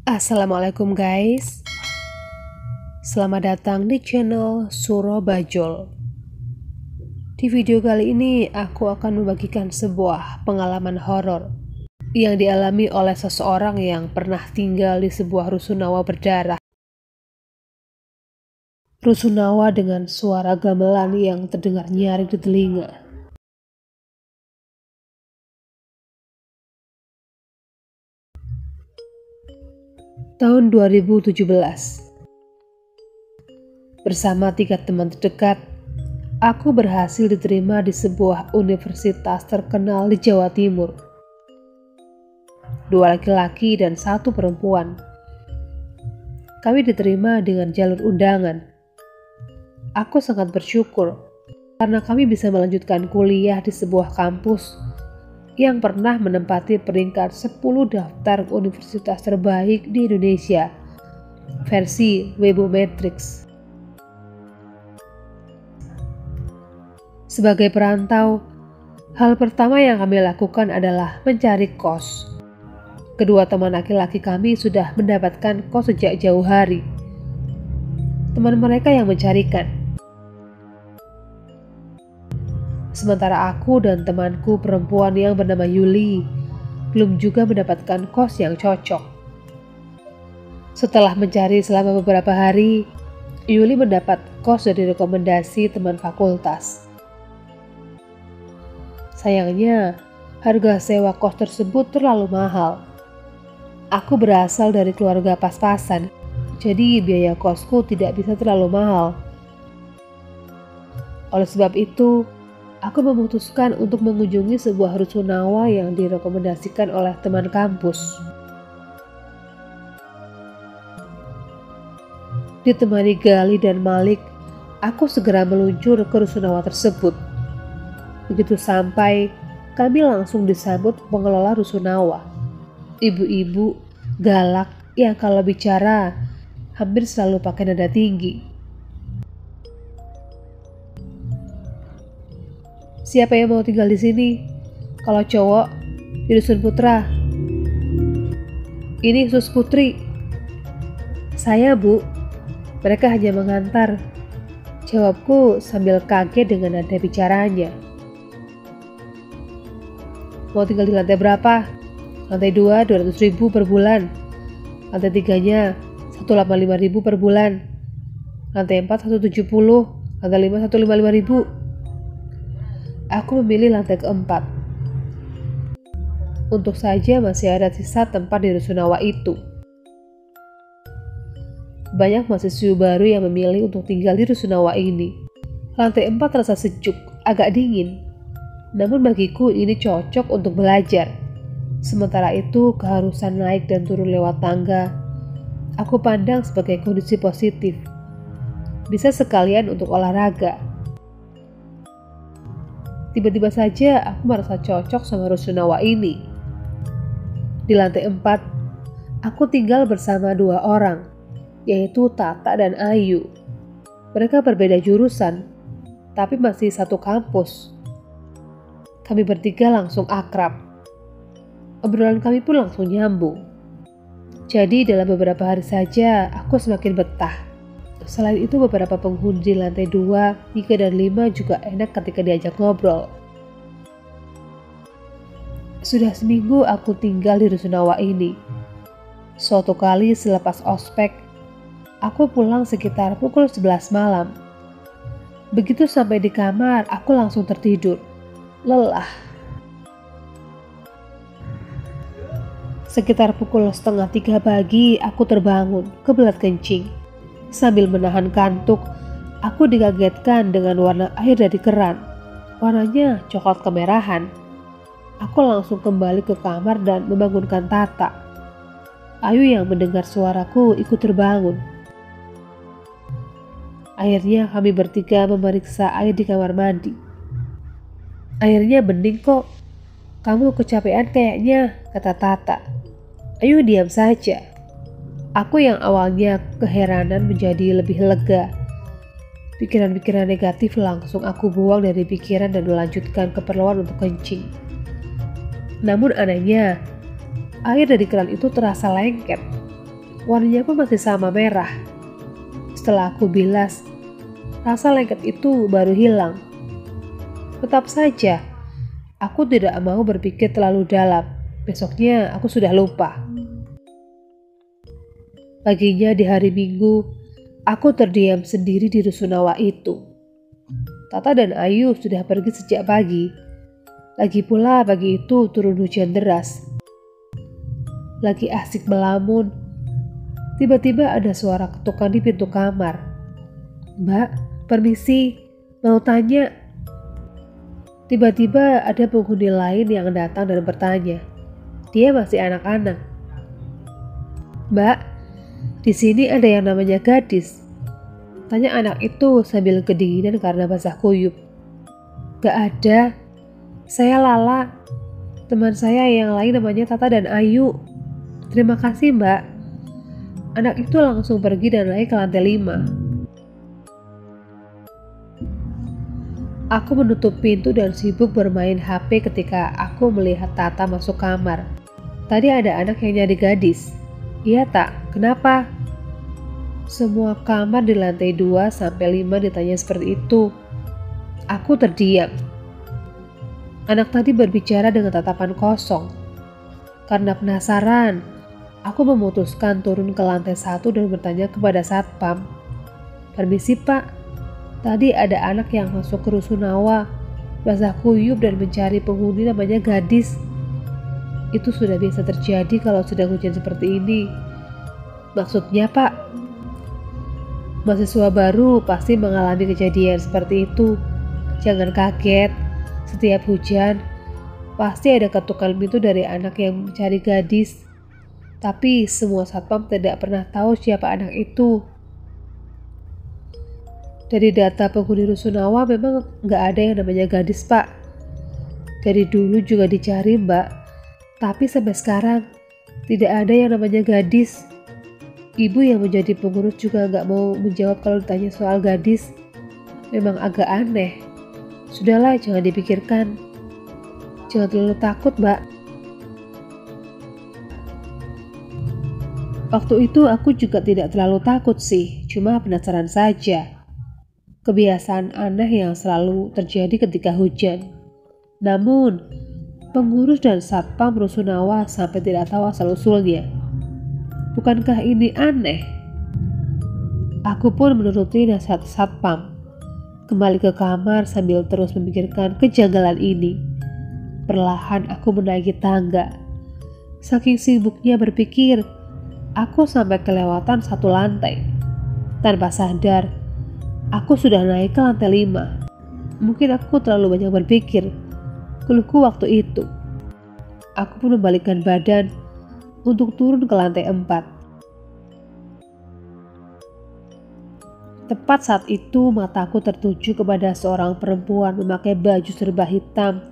Assalamualaikum guys. Selamat datang di channel Suro Bajol. Di video kali ini aku akan membagikan sebuah pengalaman horor yang dialami oleh seseorang yang pernah tinggal di sebuah rusunawa berdarah. Rusunawa dengan suara gamelan yang terdengar nyaring di telinga. Tahun 2017, bersama 3 teman terdekat, aku berhasil diterima di sebuah universitas terkenal di Jawa Timur. 2 laki-laki dan 1 perempuan. Kami diterima dengan jalur undangan. Aku sangat bersyukur karena kami bisa melanjutkan kuliah di sebuah kampus yang pernah menempati peringkat 10 daftar universitas terbaik di Indonesia versi Webometrics. Sebagai perantau, hal pertama yang kami lakukan adalah mencari kos. Kedua teman laki-laki kami sudah mendapatkan kos sejak jauh hari. Teman mereka yang mencarikan. Sementara aku dan temanku perempuan yang bernama Yuli belum juga mendapatkan kos yang cocok. Setelah mencari selama beberapa hari, Yuli mendapat kos dari rekomendasi teman fakultas. Sayangnya, harga sewa kos tersebut terlalu mahal. Aku berasal dari keluarga pas-pasan, jadi biaya kosku tidak bisa terlalu mahal. Oleh sebab itu, aku memutuskan untuk mengunjungi sebuah rusunawa yang direkomendasikan oleh teman kampus. Ditemani Gali dan Malik, aku segera meluncur ke rusunawa tersebut. Begitu sampai, kami langsung disambut pengelola rusunawa. Ibu-ibu galak yang kalau bicara hampir selalu pakai nada tinggi. Siapa yang mau tinggal di sini? Kalau cowok, di Dusun Putra. Ini khusus putri. Saya, Bu. Mereka hanya mengantar. Jawabku sambil kaget dengan nada bicaranya. Mau tinggal di lantai berapa? Lantai 2, 200.000 per bulan. Lantai 3-nya, 185.000 per bulan. Lantai 4, 170. Lantai 5, 155.000. Aku memilih lantai keempat. Untuk saja masih ada sisa tempat di rusunawa itu. Banyak mahasiswa baru yang memilih untuk tinggal di rusunawa ini. Lantai 4 terasa sejuk, agak dingin. Namun bagiku ini cocok untuk belajar. Sementara itu keharusan naik dan turun lewat tangga, aku pandang sebagai kondisi positif. Bisa sekalian untuk olahraga. Tiba-tiba saja aku merasa cocok sama rusunawa ini. Di lantai 4, aku tinggal bersama 2 orang, yaitu Tata dan Ayu. Mereka berbeda jurusan, tapi masih satu kampus. Kami bertiga langsung akrab. Obrolan kami pun langsung nyambung. Jadi dalam beberapa hari saja aku semakin betah. Selain itu beberapa penghuni di lantai 2, 3, dan 5 juga enak ketika diajak ngobrol. Sudah seminggu aku tinggal di rusunawa ini. Suatu kali selepas ospek, aku pulang sekitar pukul 11 malam. Begitu sampai di kamar, aku langsung tertidur. Lelah. Sekitar pukul 2:30 pagi, aku terbangun, kebelet kencing. Sambil menahan kantuk, aku dikagetkan dengan warna air dari keran. Warnanya coklat kemerahan. Aku langsung kembali ke kamar dan membangunkan Tata. Ayu yang mendengar suaraku ikut terbangun. Akhirnya kami bertiga memeriksa air di kamar mandi. Airnya bening kok. Kamu kecapean kayaknya, kata Tata. Ayu diam saja. Aku yang awalnya keheranan menjadi lebih lega. Pikiran-pikiran negatif langsung aku buang dari pikiran dan melanjutkan keperluan untuk kencing. Namun anehnya, air dari keran itu terasa lengket. Warnanya pun masih sama merah. Setelah aku bilas, rasa lengket itu baru hilang. Tetap saja, aku tidak mau berpikir terlalu dalam. Besoknya aku sudah lupa. Paginya di hari Minggu, aku terdiam sendiri di rusunawa itu. Tata dan Ayu sudah pergi sejak pagi. Lagi pula pagi itu turun hujan deras. Lagi asik melamun, tiba-tiba ada suara ketukan di pintu kamar. "Mbak, permisi, mau tanya." Tiba-tiba ada penghuni lain yang datang dan bertanya. Dia masih anak-anak. "Mbak, di sini ada yang namanya gadis?" tanya anak itu sambil kedinginan karena basah kuyup. "Gak ada, saya Lala. Teman saya yang lain namanya Tata dan Ayu." "Terima kasih, Mbak." Anak itu langsung pergi dan naik ke lantai 5. Aku menutup pintu dan sibuk bermain HP ketika aku melihat Tata masuk kamar. Tadi ada anak yang nyari gadis. "Iya tak, kenapa?" Semua kamar di lantai 2 sampai 5 ditanya seperti itu. Aku terdiam. Anak tadi berbicara dengan tatapan kosong. Karena penasaran, aku memutuskan turun ke lantai 1 dan bertanya kepada satpam. "Permisi Pak, tadi ada anak yang masuk ke rusunawa, basah kuyup dan mencari penghuni namanya gadis." "Itu sudah biasa terjadi kalau sedang hujan seperti ini." "Maksudnya Pak?" "Mahasiswa baru pasti mengalami kejadian seperti itu. Jangan kaget, setiap hujan pasti ada ketukan pintu dari anak yang mencari gadis. Tapi semua satpam tidak pernah tahu siapa anak itu. Dari data penghuni rusunawa memang nggak ada yang namanya gadis Pak. Dari dulu juga dicari Mbak, tapi sampai sekarang tidak ada yang namanya gadis." Ibu yang menjadi pengurus juga nggak mau menjawab kalau ditanya soal gadis. Memang agak aneh. Sudahlah, jangan dipikirkan. Jangan terlalu takut, Mbak. Waktu itu aku juga tidak terlalu takut sih, cuma penasaran saja. Kebiasaan aneh yang selalu terjadi ketika hujan. Namun, pengurus dan satpam rusunawa sampai tidak tahu asal-usulnya. Bukankah ini aneh? Aku pun menuruti nasihat satpam. Kembali ke kamar sambil terus memikirkan kejanggalan ini. Perlahan aku menaiki tangga. Saking sibuknya berpikir, aku sampai kelewatan 1 lantai. Tanpa sadar, aku sudah naik ke lantai 5. Mungkin aku terlalu banyak berpikir. Keluhku waktu itu. Aku pun membalikkan badan untuk turun ke lantai 4. Tepat saat itu mataku tertuju kepada seorang perempuan memakai baju serba hitam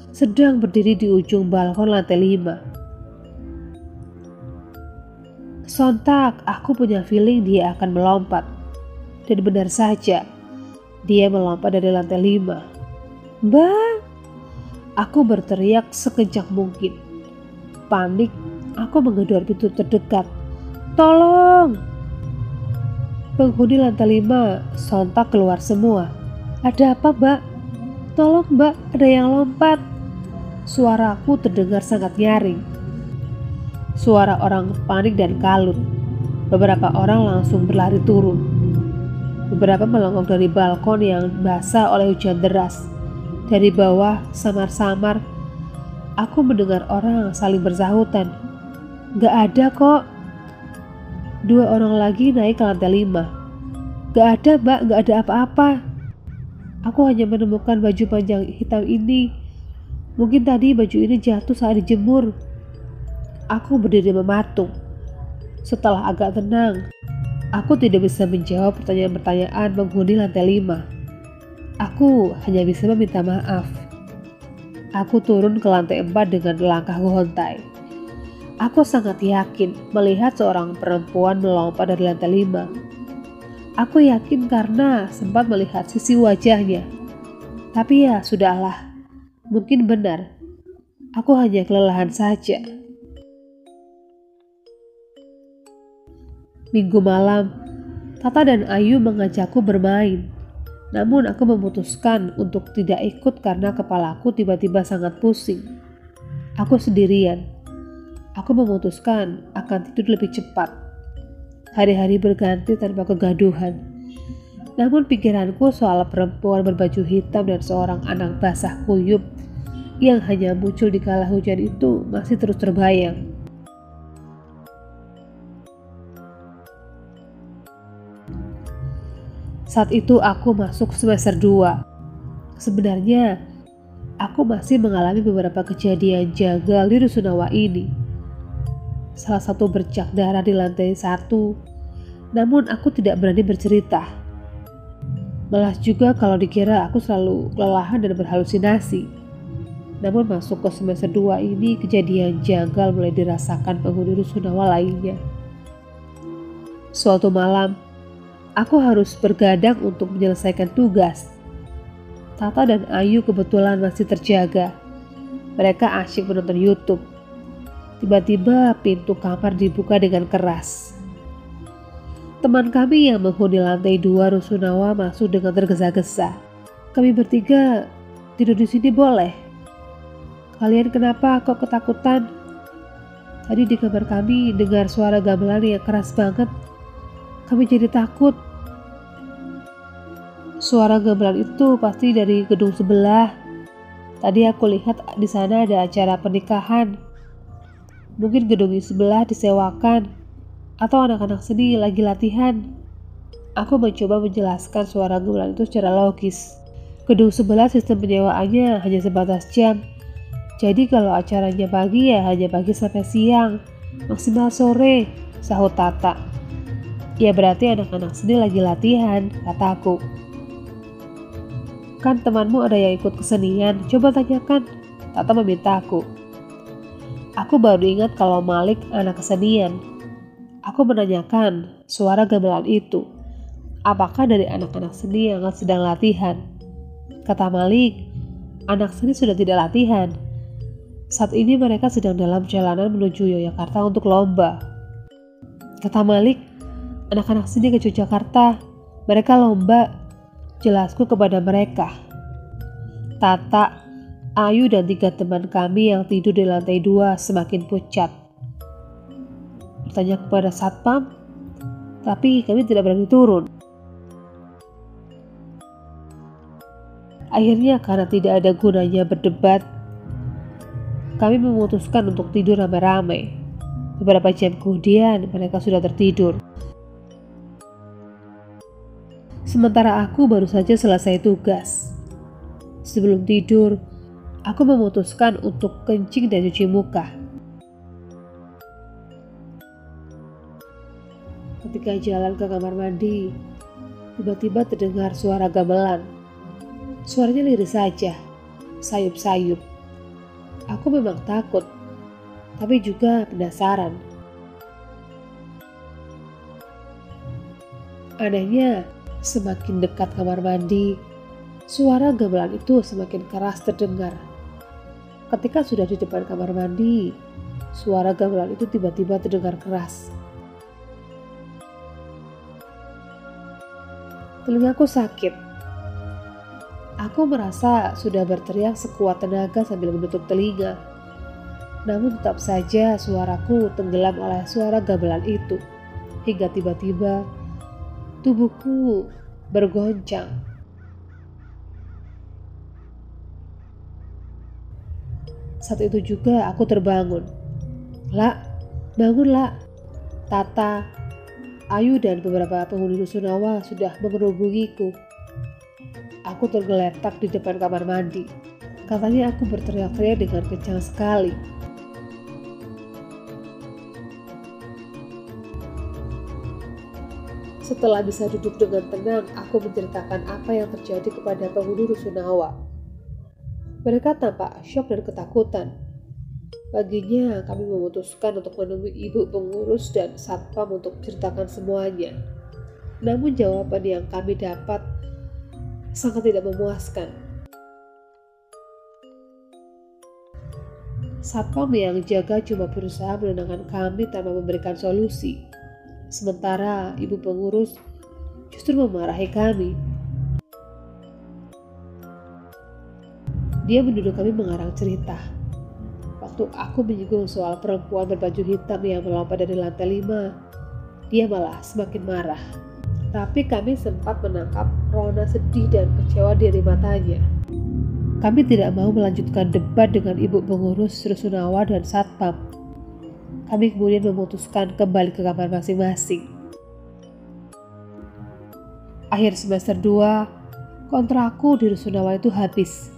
sedang berdiri di ujung balkon lantai 5. Sontak aku punya feeling dia akan melompat. Dan benar saja, dia melompat dari lantai 5. "Mbak!" Aku berteriak sekencang mungkin. Panik, aku menggedor pintu terdekat. "Tolong!" Penghuni lantai 5 sontak keluar semua. "Ada apa, Mbak? Tolong, Mbak, ada yang lompat." Suaraku terdengar sangat nyaring. Suara orang panik dan kalut. Beberapa orang langsung berlari turun. Beberapa melongo dari balkon yang basah oleh hujan deras. Dari bawah, samar-samar, aku mendengar orang saling bersahutan. "Gak ada kok." 2 orang lagi naik ke lantai 5. "Gak ada Mbak, gak ada apa-apa. Aku hanya menemukan baju panjang hitam ini. Mungkin tadi baju ini jatuh saat dijemur." Aku berdiri mematung. Setelah agak tenang, aku tidak bisa menjawab pertanyaan-pertanyaan penghuni lantai 5. Aku hanya bisa meminta maaf. Aku turun ke lantai 4 dengan langkah gontai. Aku sangat yakin melihat seorang perempuan melompat dari lantai 5. Aku yakin karena sempat melihat sisi wajahnya. Tapi ya sudahlah, mungkin benar. Aku hanya kelelahan saja. Minggu malam, Tata dan Ayu mengajakku bermain. Namun aku memutuskan untuk tidak ikut karena kepalaku tiba-tiba sangat pusing. Aku sendirian. Aku memutuskan akan tidur lebih cepat. Hari-hari berganti tanpa kegaduhan. Namun pikiranku soal perempuan berbaju hitam dan seorang anak basah kuyup yang hanya muncul di kala hujan itu masih terus terbayang. Saat itu aku masuk semester 2. Sebenarnya, aku masih mengalami beberapa kejadian jagal di Rusunawa ini. Salah satu bercak darah di lantai 1, namun aku tidak berani bercerita. Malas juga kalau dikira aku selalu kelelahan dan berhalusinasi. Namun masuk ke semester 2 ini kejadian jagal mulai dirasakan penghuni Rusunawa lainnya. Suatu malam, aku harus bergadang untuk menyelesaikan tugas. Tata dan Ayu kebetulan masih terjaga. Mereka asyik menonton YouTube. Tiba-tiba pintu kamar dibuka dengan keras. Teman kami yang menghuni lantai 2 Rusunawa masuk dengan tergesa-gesa. Kami bertiga tidur di sini boleh? Kalian kenapa kok ketakutan? Tadi di kamar kami dengar suara gamelan yang keras banget. Kami jadi takut. Suara gamelan itu pasti dari gedung sebelah. Tadi aku lihat di sana ada acara pernikahan. Mungkin gedung di sebelah disewakan atau anak-anak seni lagi latihan. Aku mencoba menjelaskan suara gamelan itu secara logis. Gedung sebelah sistem penyewaannya hanya sebatas jam. Jadi kalau acaranya pagi ya hanya pagi sampai siang, maksimal sore, sahut Tata. Ya berarti anak-anak seni lagi latihan, kataku. Kan temanmu ada yang ikut kesenian, coba tanyakan, Tata memintaku. Aku baru ingat kalau Malik anak kesenian. Aku menanyakan suara gamelan itu. Apakah dari anak-anak seni yang sedang latihan? Kata Malik, anak seni sudah tidak latihan. Saat ini mereka sedang dalam perjalanan menuju Yogyakarta untuk lomba. Kata Malik, anak-anak seni ke Yogyakarta. Mereka lomba. Jelasku kepada mereka. Tata, Ayu dan 3 teman kami yang tidur di lantai 2 semakin pucat. Bertanya kepada satpam, tapi kami tidak berani turun. Akhirnya karena tidak ada gunanya berdebat, kami memutuskan untuk tidur rame-rame. Beberapa jam kemudian mereka sudah tertidur. Sementara aku baru saja selesai tugas. Sebelum tidur, aku memutuskan untuk kencing dan cuci muka. Ketika jalan ke kamar mandi, tiba-tiba terdengar suara gamelan. Suaranya lirih saja, sayup-sayup. Aku memang takut, tapi juga penasaran. Anehnya, semakin dekat kamar mandi, suara gamelan itu semakin keras terdengar. Ketika sudah di depan kamar mandi, suara gamelan itu tiba-tiba terdengar keras. Telingaku sakit. Aku merasa sudah berteriak sekuat tenaga sambil menutup telinga. Namun tetap saja suaraku tenggelam oleh suara gamelan itu. Hingga tiba-tiba tubuhku bergoncang. Saat itu juga aku terbangun. Lak, bangun Lak. Tata, Ayu dan beberapa penghuni Rusunawa sudah mengerubungiku. Aku tergeletak di depan kamar mandi. Katanya aku berteriak-teriak dengan kencang sekali. Setelah bisa duduk dengan tenang, aku menceritakan apa yang terjadi kepada penghuni Rusunawa. Mereka tampak syok dan ketakutan. Paginya kami memutuskan untuk menemui ibu pengurus dan satpam untuk menceritakan semuanya. Namun jawaban yang kami dapat sangat tidak memuaskan. Satpam yang jaga cuma berusaha menenangkan kami tanpa memberikan solusi. Sementara ibu pengurus justru memarahi kami. Dia menuduh kami mengarang cerita. Waktu aku menyinggung soal perempuan berbaju hitam yang melompat dari lantai 5, dia malah semakin marah. Tapi kami sempat menangkap rona sedih dan kecewa di matanya. Kami tidak mau melanjutkan debat dengan ibu pengurus Rusunawa dan Satpam. Kami kemudian memutuskan kembali ke kamar masing-masing. Akhir semester 2, kontrakku di Rusunawa itu habis.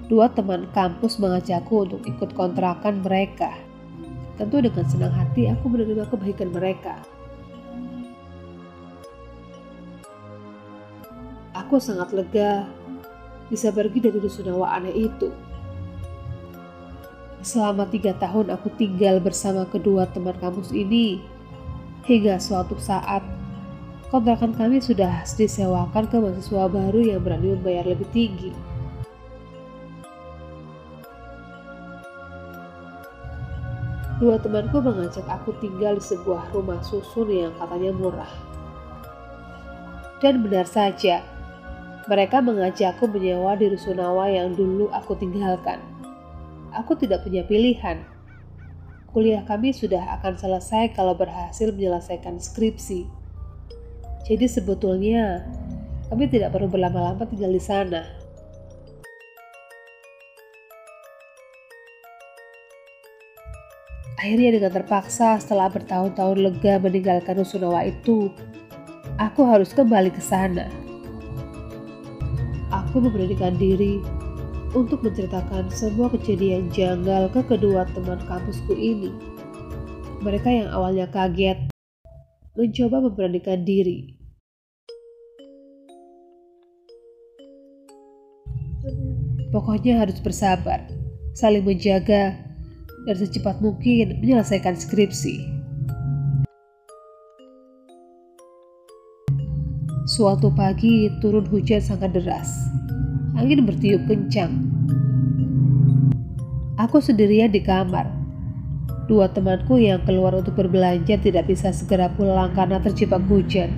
2 teman kampus mengajakku untuk ikut kontrakan mereka. Tentu dengan senang hati aku menerima kebaikan mereka. Aku sangat lega bisa pergi dari Rusunawa aneh itu. Selama 3 tahun aku tinggal bersama kedua teman kampus ini, hingga suatu saat kontrakan kami sudah disewakan ke mahasiswa baru yang berani membayar lebih tinggi. Dua temanku mengajak aku tinggal di sebuah rumah susun yang katanya murah. Dan benar saja, mereka mengajakku menyewa di Rusunawa yang dulu aku tinggalkan. Aku tidak punya pilihan. Kuliah kami sudah akan selesai kalau berhasil menyelesaikan skripsi. Jadi sebetulnya kami tidak perlu berlama-lama tinggal di sana. Akhirnya dengan terpaksa setelah bertahun-tahun lega meninggalkan Rusunawa itu, aku harus kembali ke sana. Aku memberanikan diri untuk menceritakan semua kejadian janggal ke kedua teman kampusku ini. Mereka yang awalnya kaget, mencoba memberanikan diri. Pokoknya harus bersabar, saling menjaga, dan secepat mungkin menyelesaikan skripsi. Suatu pagi turun hujan sangat deras. Angin bertiup kencang. Aku sendirian di kamar. Dua temanku yang keluar untuk berbelanja tidak bisa segera pulang karena terjebak hujan.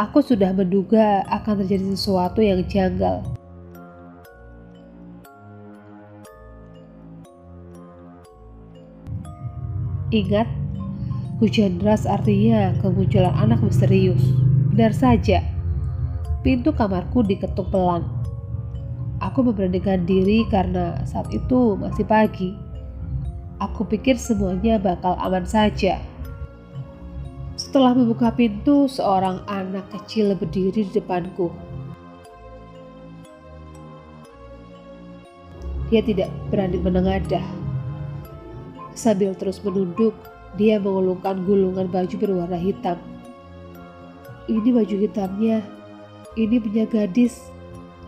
Aku sudah menduga akan terjadi sesuatu yang janggal. Ingat, hujan deras artinya kemunculan anak misterius. Benar saja, pintu kamarku diketuk pelan. Aku memberanikan diri karena saat itu masih pagi. Aku pikir semuanya bakal aman saja. Setelah membuka pintu, seorang anak kecil berdiri di depanku. Dia tidak berani menengadah. Sambil terus menunduk, dia mengulungkan gulungan baju berwarna hitam. Ini baju hitamnya, ini punya gadis,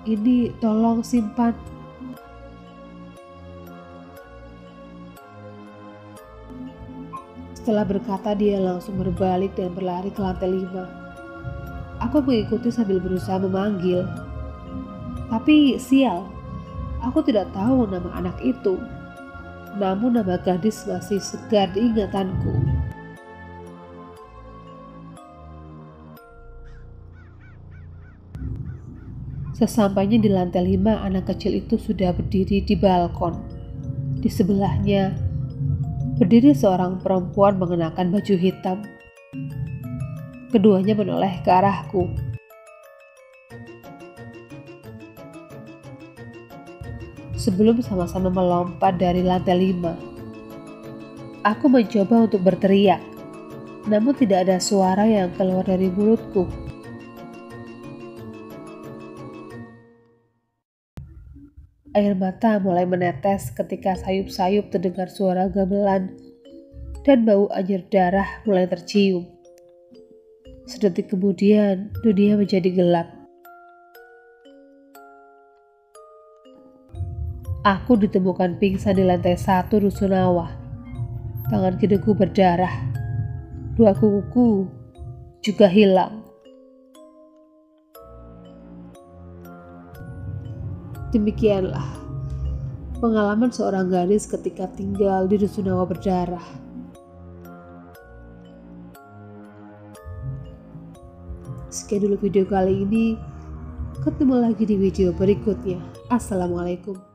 ini tolong simpan. Setelah berkata, dia langsung berbalik dan berlari ke lantai 5. Aku mengikuti sambil berusaha memanggil. Tapi sial, aku tidak tahu nama anak itu. Namun nama gadis masih segar di ingatanku. Sesampainya di lantai 5, anak kecil itu sudah berdiri di balkon. Di sebelahnya berdiri seorang perempuan mengenakan baju hitam. Keduanya menoleh ke arahku. Sebelum sama-sama melompat dari lantai 5, aku mencoba untuk berteriak, namun tidak ada suara yang keluar dari mulutku. Air mata mulai menetes ketika sayup-sayup terdengar suara gamelan dan bau anjir darah mulai tercium. Sedetik kemudian, dunia menjadi gelap. Aku ditemukan pingsan di lantai 1 Rusunawa. Tangan kiriku berdarah. 2 kukuku juga hilang. Demikianlah pengalaman seorang gadis ketika tinggal di Rusunawa berdarah. Sekian dulu video kali ini. Ketemu lagi di video berikutnya. Assalamualaikum.